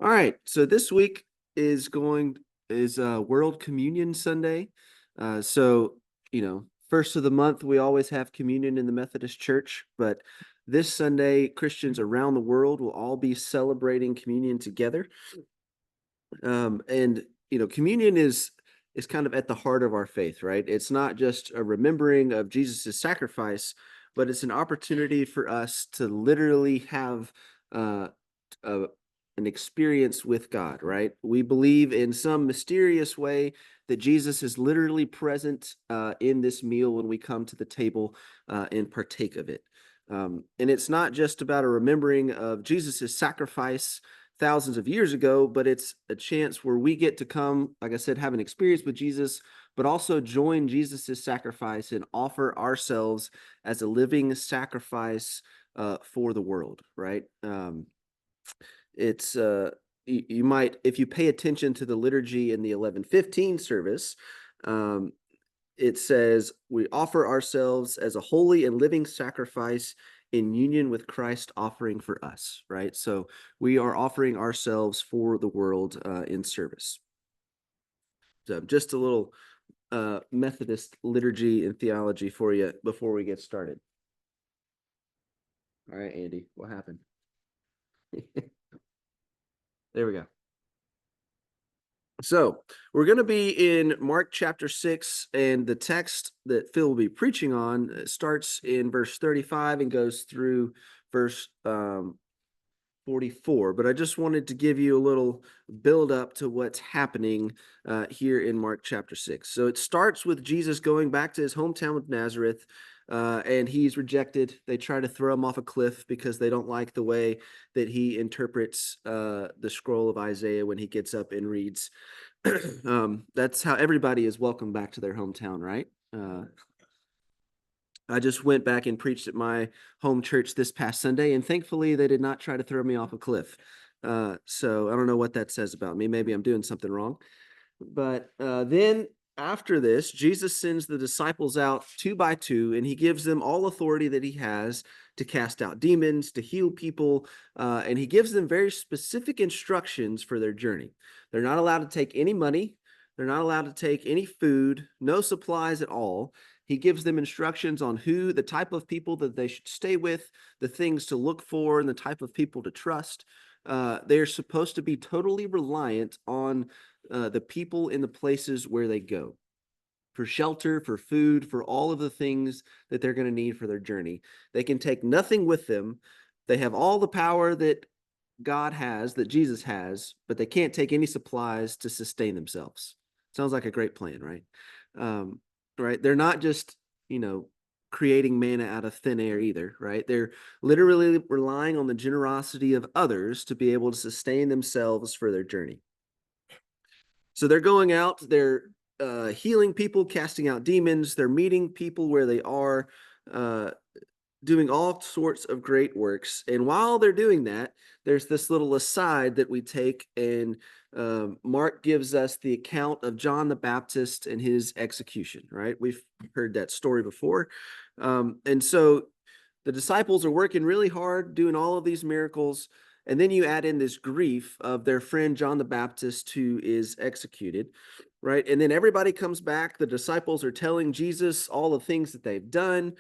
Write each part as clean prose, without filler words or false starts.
All right, so this week is World Communion Sunday. So first of the month we always have communion in the Methodist Church, but this Sunday Christians around the world will all be celebrating communion together. And communion is kind of at the heart of our faith, right? It's not just a remembering of Jesus's sacrifice, but it's an opportunity for us to literally have uh, a, an experience with God, right? We believe in some mysterious way that Jesus is literally present in this meal when we come to the table and partake of it. And it's not just about a remembering of Jesus's sacrifice thousands of years ago, but it's a chance where we get to come, like I said, have an experience with Jesus, but also join Jesus's sacrifice and offer ourselves as a living sacrifice for the world, right? It's you might, if you pay attention to the liturgy in the 11:15 service, um, it says we offer ourselves as a holy and living sacrifice in union with Christ offering for us, right? So we are offering ourselves for the world in service. So just a little Methodist liturgy and theology for you before we get started. All right, Andy, what happened? There we go. So we're going to be in Mark chapter 6, and the text that Phil will be preaching on starts in verse 35 and goes through verse 44. But I just wanted to give you a little build up to what's happening here in Mark chapter 6. So it starts with Jesus going back to his hometown of Nazareth, and he's rejected. They try to throw him off a cliff because they don't like the way that he interprets the scroll of Isaiah when he gets up and reads. That's how everybody is welcome back to their hometown, right? I just went back and preached at my home church this past Sunday, and thankfully they did not try to throw me off a cliff. So I don't know what that says about me. Maybe I'm doing something wrong. But then after this, Jesus sends the disciples out two by two, and he gives them all authority that he has to cast out demons, to heal people, and he gives them very specific instructions for their journey. They're not allowed to take any money. They're not allowed to take any food, no supplies at all. He gives them instructions on the type of people that they should stay with, the things to look for, and the type of people to trust. They're supposed to be totally reliant on the people in the places where they go for shelter, for food, for all of the things that they're going to need for their journey. They can take nothing with them. They have all the power that God has, that Jesus has, but they can't take any supplies to sustain themselves. Sounds like a great plan, right? Right. They're not just, creating manna out of thin air either, right? They're literally relying on the generosity of others to be able to sustain themselves for their journey. So they're going out, they're healing people, casting out demons, they're meeting people where they are, uh, doing all sorts of great works. And while they're doing that, there's this little aside that we take, and Mark gives us the account of John the Baptist and his execution, right? We've heard that story before. And so the disciples are working really hard, doing all of these miracles. And then you add in this grief of their friend John the Baptist who is executed, right? And then everybody comes back. The disciples are telling Jesus all the things that they've done,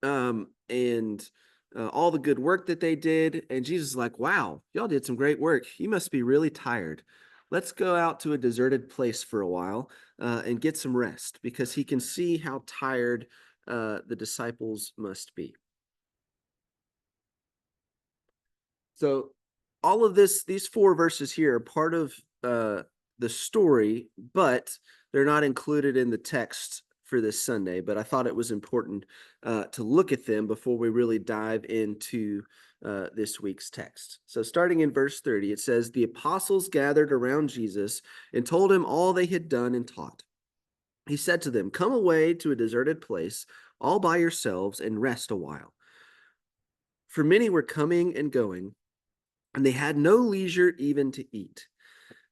and all the good work that they did. And Jesus is like, wow, y'all did some great work. You must be really tired. Let's go out to a deserted place for a while and get some rest, because he can see how tired the disciples must be. So all of these four verses here are part of the story, but they're not included in the text for this Sunday. But I thought it was important to look at them before we really dive into this week's text. So starting in verse 30, it says, "The apostles gathered around Jesus and told him all they had done and taught. He said to them, 'Come away to a deserted place all by yourselves and rest a while.' For many were coming and going, and they had no leisure even to eat.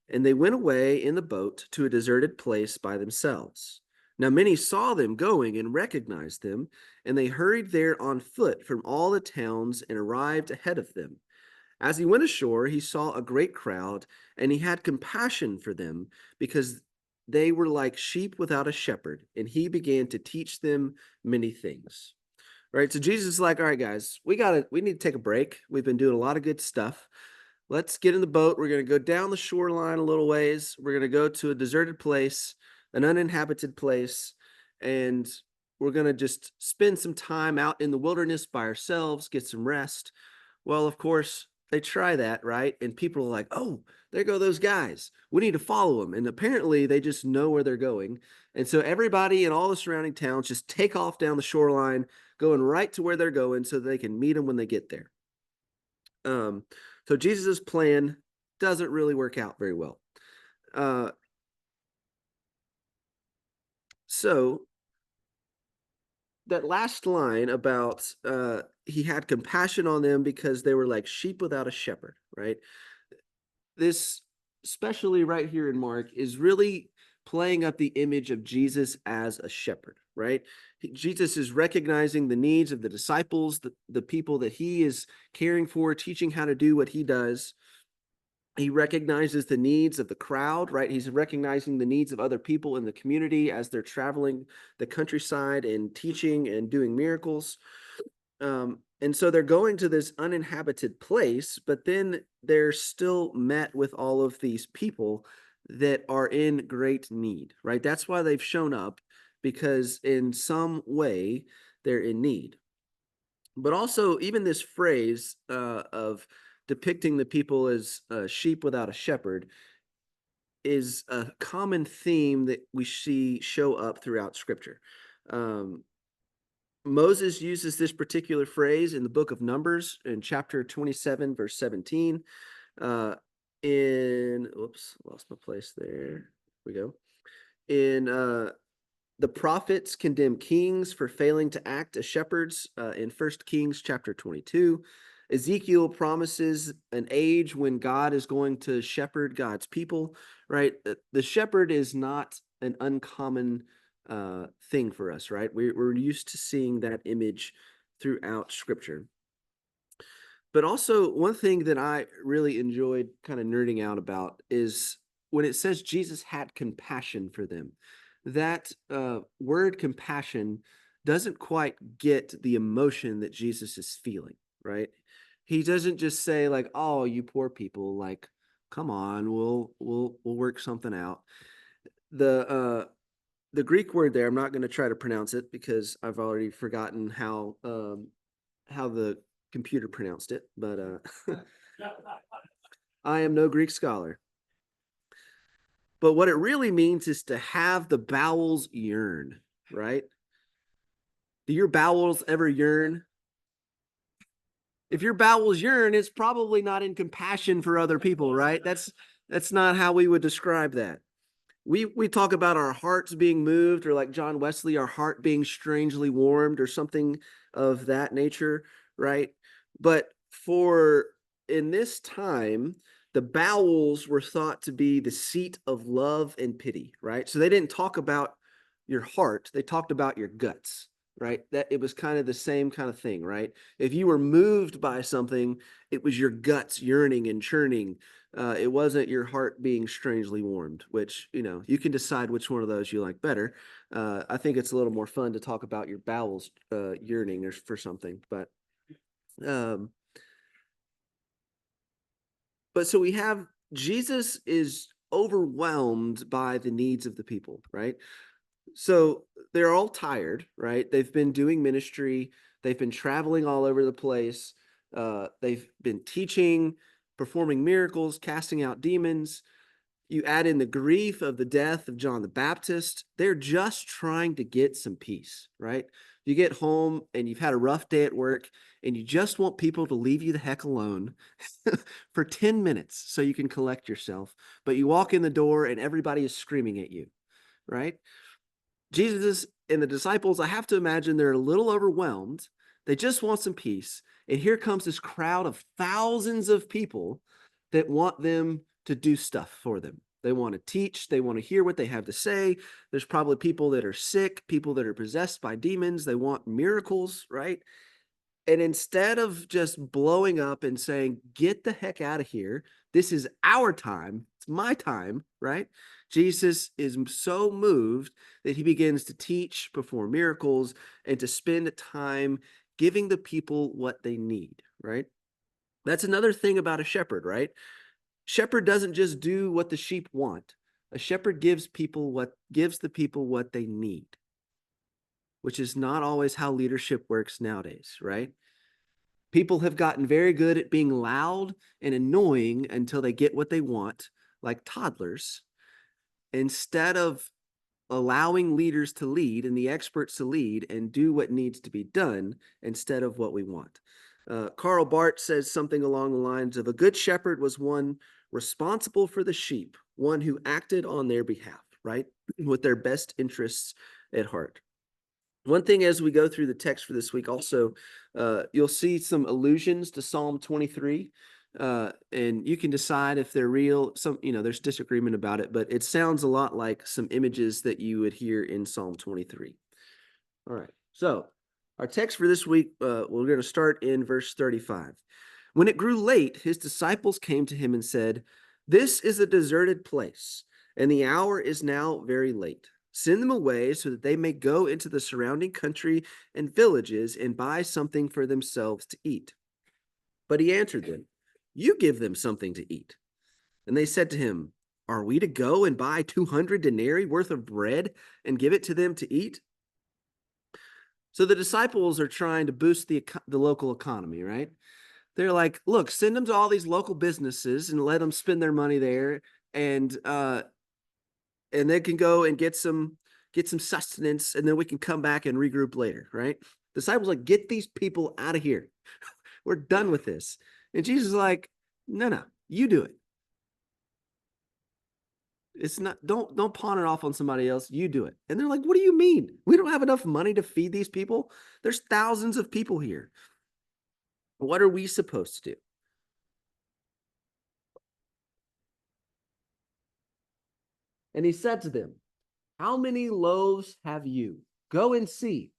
And they went away in the boat to a deserted place by themselves. Now many saw them going and recognized them, and they hurried there on foot from all the towns and arrived ahead of them. As he went ashore, he saw a great crowd, and he had compassion for them because they were like sheep without a shepherd, and he began to teach them many things. Right? So Jesus is like, all right, guys, we need to take a break. We've been doing a lot of good stuff. Let's get in the boat. We're going to go down the shoreline a little ways. We're going to go to a deserted place, an uninhabited place, and we're going to just spend some time out in the wilderness by ourselves, get some rest. Well, of course, they try that, right? And people are like, oh, there go those guys. We need to follow them. And apparently they just know where they're going. And so everybody in all the surrounding towns just take off down the shoreline, going right to where they're going so they can meet them when they get there. So Jesus's plan doesn't really work out very well. So that last line about he had compassion on them because they were like sheep without a shepherd, right? This, especially right here in Mark, is really playing up the image of Jesus as a shepherd, right? Jesus is recognizing the needs of the disciples, the people that he is caring for, teaching how to do what he does. He recognizes the needs of the crowd, right? He's recognizing the needs of other people in the community as they're traveling the countryside and teaching and doing miracles. And so they're going to this uninhabited place, but then they're still met with all of these people that are in great need, right? That's why they've shown up, because in some way they're in need. But also, even this phrase of depicting the people as sheep without a shepherd is a common theme that we see show up throughout Scripture. Moses uses this particular phrase in the book of Numbers in chapter 27, verse 17. Lost my place there. We go. In the prophets condemn kings for failing to act as shepherds in 1 Kings chapter 22. Ezekiel promises an age when God is going to shepherd God's people, right? The shepherd is not an uncommon thing for us, right? We're used to seeing that image throughout Scripture. But also, one thing that I really enjoyed kind of nerding out about is when it says Jesus had compassion for them. That word compassion doesn't quite get the emotion that Jesus is feeling, right? He doesn't just say like, "Oh, you poor people, like, come on, we'll work something out." The Greek word there, I'm not going to try to pronounce it because I've already forgotten how the computer pronounced it, but I am no Greek scholar. But what it really means is to have the bowels yearn, right? Do your bowels ever yearn? If your bowels yearn, it's probably not in compassion for other people, right? That's not how we would describe that. We talk about our hearts being moved, or like John Wesley, our heart being strangely warmed, or something of that nature, right? But for in this time, the bowels were thought to be the seat of love and pity, right? So they didn't talk about your heart, they talked about your guts, right? That it was kind of the same kind of thing, right? If you were moved by something, it was your guts yearning and churning. It wasn't your heart being strangely warmed, which, you can decide which one of those you like better. I think it's a little more fun to talk about your bowels yearning or for something, um, but so we have Jesus is overwhelmed by the needs of the people, right? So they're all tired, right? They've been doing ministry, they've been traveling all over the place, they've been teaching, performing miracles, casting out demons. You add in the grief of the death of John the Baptist, they're just trying to get some peace, right? You get home and you've had a rough day at work and you just want people to leave you the heck alone for 10 minutes so you can collect yourself. But you walk in the door and everybody is screaming at you, right? Jesus and the disciples, I have to imagine they're a little overwhelmed. They just want some peace. And here comes this crowd of thousands of people that want them to do stuff for them. They want to teach. They want to hear what they have to say. There's probably people that are sick, people that are possessed by demons. They want miracles, right? And instead of just blowing up and saying, get the heck out of here, this is our time, it's my time, right? Jesus is so moved that he begins to teach, perform miracles, and to spend time giving the people what they need, right? That's another thing about a shepherd, right? Shepherd doesn't just do what the sheep want. A shepherd gives the people what they need, which is not always how leadership works nowadays, right? People have gotten very good at being loud and annoying until they get what they want, like toddlers, instead of allowing leaders to lead and the experts to lead and do what needs to be done instead of what we want. Karl Barth says something along the lines of, a good shepherd was one responsible for the sheep, one who acted on their behalf, right? With their best interests at heart. One thing as we go through the text for this week, also, you'll see some allusions to Psalm 23, and you can decide if they're real. There's disagreement about it, but it sounds a lot like some images that you would hear in Psalm 23. All right, so our text for this week, we're going to start in verse 35. When it grew late, his disciples came to him and said, "This is a deserted place, and the hour is now very late. Send them away so that they may go into the surrounding country and villages and buy something for themselves to eat." But he answered them, "You give them something to eat." And they said to him, "Are we to go and buy 200 denarii worth of bread and give it to them to eat?" So the disciples are trying to boost the local economy, right? They're like, look, send them to all these local businesses and let them spend their money there, and they can go and get some sustenance, and then we can come back and regroup later, right? Disciples like, get these people out of here. We're done with this. And Jesus is like, no, you do it. It's not, don't pawn it off on somebody else. You do it. And they're like, what do you mean? We don't have enough money to feed these people. There's thousands of people here. What are we supposed to do? And he said to them, "How many loaves have you? Go and see."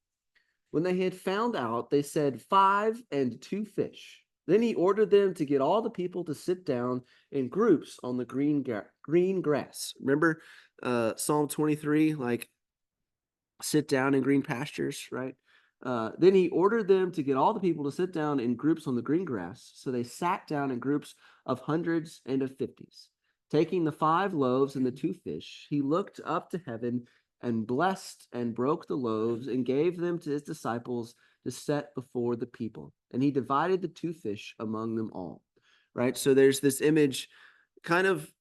When they had found out, they said, 5 and 2 fish. Then he ordered them to get all the people to sit down in groups on the green grass. Remember Psalm 23, like sit down in green pastures, right? Then he ordered them to get all the people to sit down in groups on the green grass. So they sat down in groups of hundreds and of fifties. Taking the 5 loaves and the 2 fish, he looked up to heaven and blessed and broke the loaves and gave them to his disciples to set before the people. And he divided the 2 fish among them all. Right? So there's this image kind of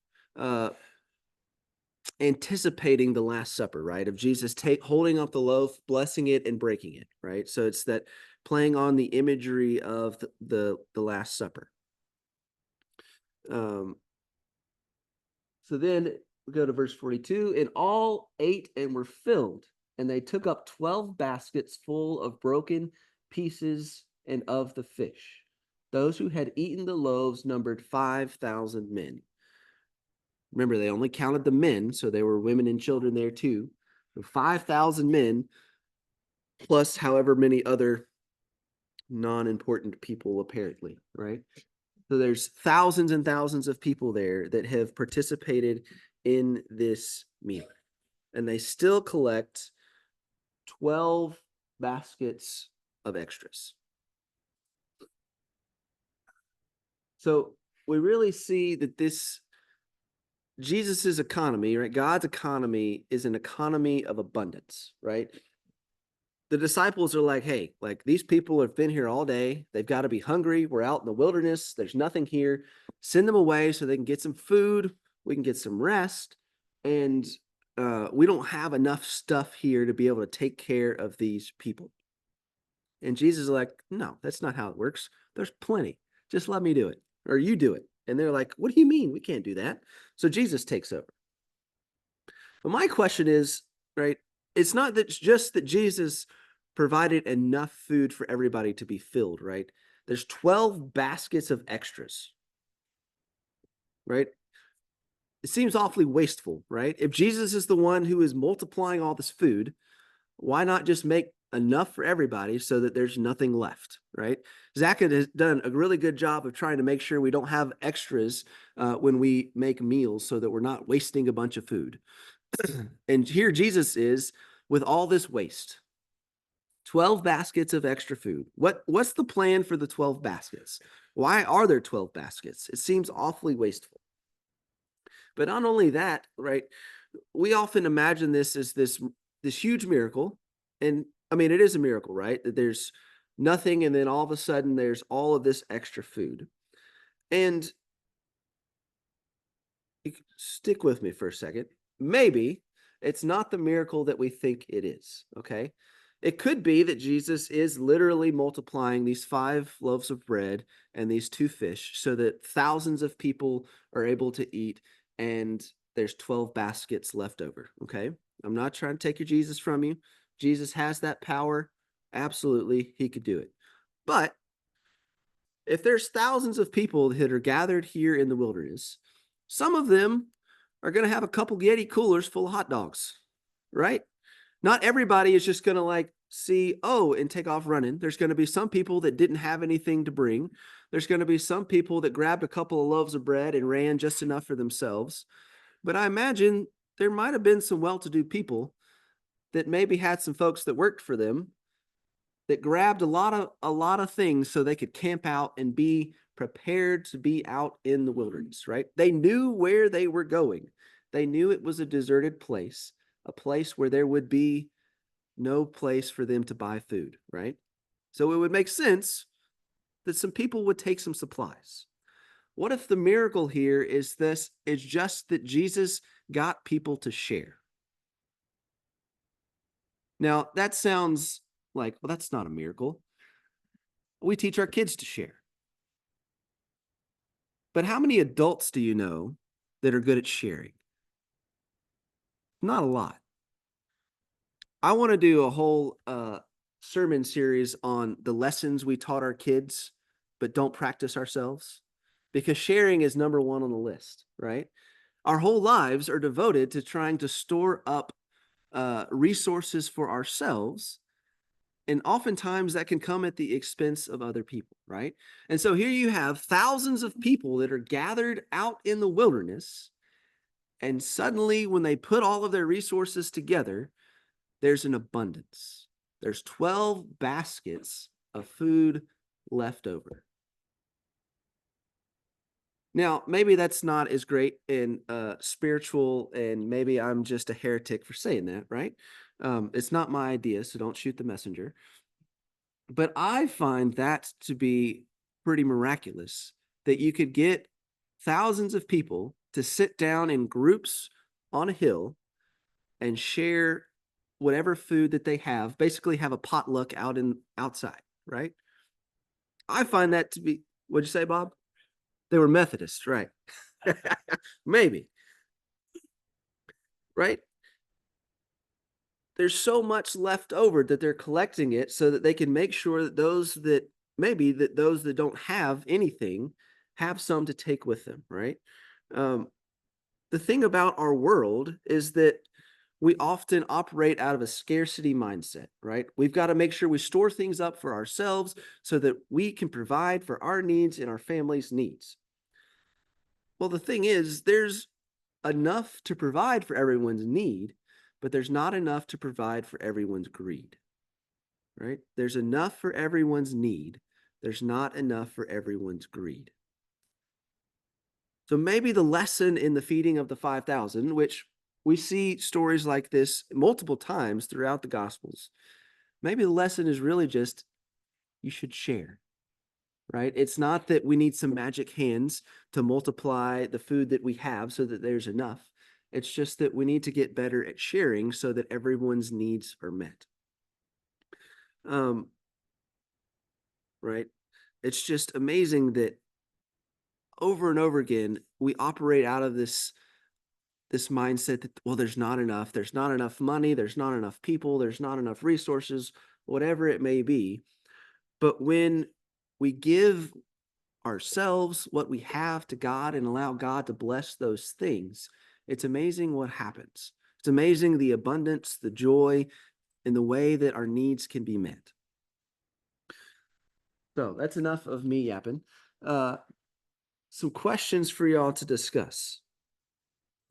anticipating the Last Supper, right? Of Jesus holding up the loaf, blessing it, and breaking it, right? So it's that playing on the imagery of the Last Supper. So then we go to verse 42. And all ate and were filled, and they took up 12 baskets full of broken pieces and of the fish. Those who had eaten the loaves numbered 5,000 men. Remember, they only counted the men, so there were women and children there too. So 5,000 men, plus however many other non-important people, apparently, right? So there's thousands and thousands of people there that have participated in this meal. And they still collect 12 baskets of extras. So we really see that Jesus's economy, right? God's economy is an economy of abundance, right? The disciples are like, hey, like these people have been here all day. They've got to be hungry. We're out in the wilderness. There's nothing here. Send them away so they can get some food. We can get some rest. And we don't have enough stuff here to be able to take care of these people. And Jesus is like, no, that's not how it works. There's plenty. Just let me do it, or you do it. And they're like, what do you mean? We can't do that. So Jesus takes over. But my question is, right, it's not that just that Jesus provided enough food for everybody to be filled, right? There's 12 baskets of extras, right? It seems awfully wasteful, right? If Jesus is the one who is multiplying all this food, why not just make enough for everybody so that there's nothing left, right? Zach has done a really good job of trying to make sure we don't have extras when we make meals so that we're not wasting a bunch of food. And here Jesus is with all this waste. 12 baskets of extra food. What's the plan for the 12 baskets? Why are there 12 baskets? It seems awfully wasteful. But not only that, right? We often imagine this as this huge miracle. And I mean, it is a miracle, right? That there's nothing and then all of a sudden there's all of this extra food. And stick with me for a second. Maybe it's not the miracle that we think it is, okay? It could be that Jesus is literally multiplying these 5 loaves of bread and these 2 fish so that thousands of people are able to eat and there's 12 baskets left over, okay? I'm not trying to take your Jesus from you. Jesus has that power. Absolutely, he could do it. But if there's thousands of people that are gathered here in the wilderness, some of them are going to have a couple Yeti coolers full of hot dogs, right? Not everybody is just going to like see, oh, and take off running. There's going to be some people that didn't have anything to bring. There's going to be some people that grabbed a couple of loaves of bread and ran just enough for themselves. But I imagine there might have been some well-to-do people that maybe had some folks that worked for them that grabbed a lot of things so they could camp out and be prepared to be out in the wilderness, right? They knew where they were going. They knew it was a deserted place, a place where there would be no place for them to buy food, right? So it would make sense that some people would take some supplies. What if the miracle here is just that Jesus got people to share? Now, that sounds like, well, that's not a miracle. We teach our kids to share. But how many adults do you know that are good at sharing? Not a lot. I want to do a whole sermon series on the lessons we taught our kids, but don't practice ourselves, because sharing is number one on the list, right? Our whole lives are devoted to trying to store up resources for ourselves. And oftentimes that can come at the expense of other people, right? And so here you have thousands of people that are gathered out in the wilderness. And suddenly, when they put all of their resources together, there's an abundance. There's 12 baskets of food left over. Now, maybe that's not as great in spiritual, and maybe I'm just a heretic for saying that, right? It's not my idea, so don't shoot the messenger. But I find that to be pretty miraculous, that you could get thousands of people to sit down in groups on a hill and share whatever food that they have, basically have a potluck outside, right? I find that to be, what'd you say, Bob? They were Methodist, right? Maybe, right? There's so much left over that they're collecting it so that they can make sure that those that don't have anything have some to take with them, right? The thing about our world is that we often operate out of a scarcity mindset, right? We've got to make sure we store things up for ourselves so that we can provide for our needs and our family's needs. Well, the thing is, there's enough to provide for everyone's need, but there's not enough to provide for everyone's greed, right? There's enough for everyone's need. There's not enough for everyone's greed. So maybe the lesson in the feeding of the 5,000, which we see stories like this multiple times throughout the Gospels, maybe the lesson is really just you should share, right? It's not that we need some magic hands to multiply the food that we have so that there's enough. It's just that we need to get better at sharing so that everyone's needs are met. Right? It's just amazing that over and over again, we operate out of this mindset that, well, there's not enough money, there's not enough people, there's not enough resources, whatever it may be. But when we give ourselves what we have to God and allow God to bless those things, it's amazing what happens. It's amazing the abundance, the joy, in the way that our needs can be met. So that's enough of me yapping. Some questions for y'all to discuss,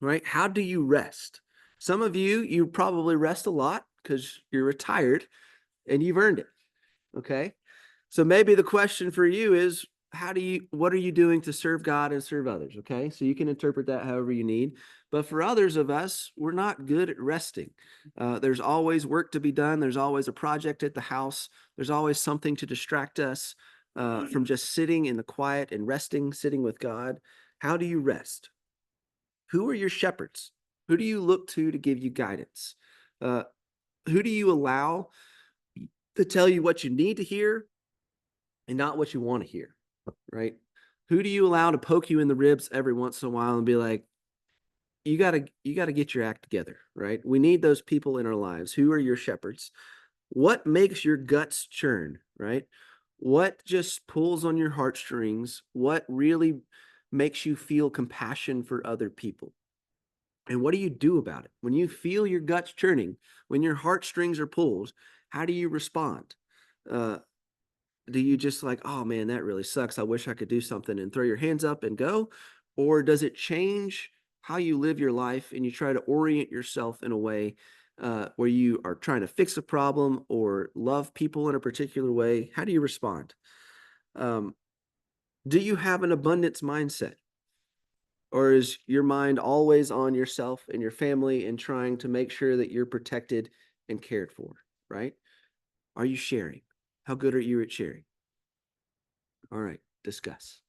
right? How do you rest? Some of you probably rest a lot because you're retired and you've earned it. Okay. So maybe the question for you is, what are you doing to serve God and serve others? Okay. So you can interpret that however you need. But for others of us, we're not good at resting. There's always work to be done. There's always a project at the house. There's always something to distract us from just sitting in the quiet and resting, sitting with God. How do you rest? Who are your shepherds? Who do you look to give you guidance? Uh, who do you allow to tell you what you need to hear and not what you want to hear, right? Who do you allow to poke you in the ribs every once in a while and be like, you gotta get your act together, right? We need those people in our lives. Who are your shepherds? What makes your guts churn, right? What just pulls on your heartstrings? What really makes you feel compassion for other people? And what do you do about it? When you feel your guts churning, when your heartstrings are pulled, how do you respond? Uh, do you just like, oh man, that really sucks. I wish I could do something and throw your hands up and go? Or does it change how you live your life and you try to orient yourself in a way where you are trying to fix a problem or love people in a particular way? How do you respond? Um, do you have an abundance mindset? Or is your mind always on yourself and your family and trying to make sure that you're protected and cared for, right? Are you sharing? How good are you at sharing? All right, discuss.